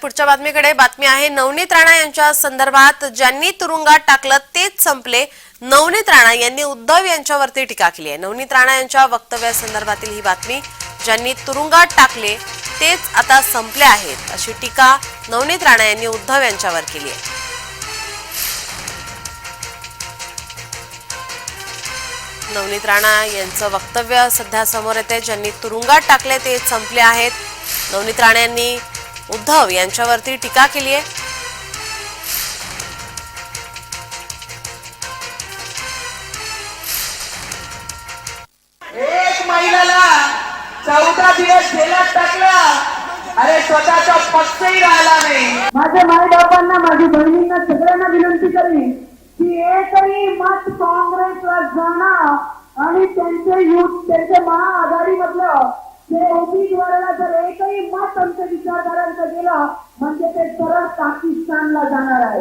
पुढच्या बातमीकडे। बातमी आहे नवनीत राणा यांच्या संदर्भात। ज्यांनी तुरुंगात टाकलं तेच संपले। नवनीत राणा यांनी उद्धव यांच्यावरती टीका केली आहे। नवनीत राणा यांच्या वक्तव्यासंदर्भातील ही बातमी। ज्यांनी तुरुंगात टाकले तेच आता संपले आहेत, अशी टीका नवनीत राणा यांनी उद्धव यांच्यावर केली आहे। नवनीत राणा यांचं वक्तव्य सध्या समोर येते। ज्यांनी तुरुंगात टाकले ते संपले आहेत। नवनीत राणा यांनी उद्धव यांच्यावरती टीका केली आहे। एक महिलाला 14 दिवस जेलात टाकलं, अरे स्वतःचा पक्षही राहिला नाही। माझ्या माय बापांना, माझी बहिणींना, सगळ्यांना विनंती करेन की एकही मत काँग्रेसला जाणार आणि त्यांचे युथ, त्यांचे महाआघाडीमधलं ते उमेदवाराला जर एकही मत आमच्या विचारधारांचं गेलं म्हणजे ते सरळ पाकिस्तानला जाणार आहे।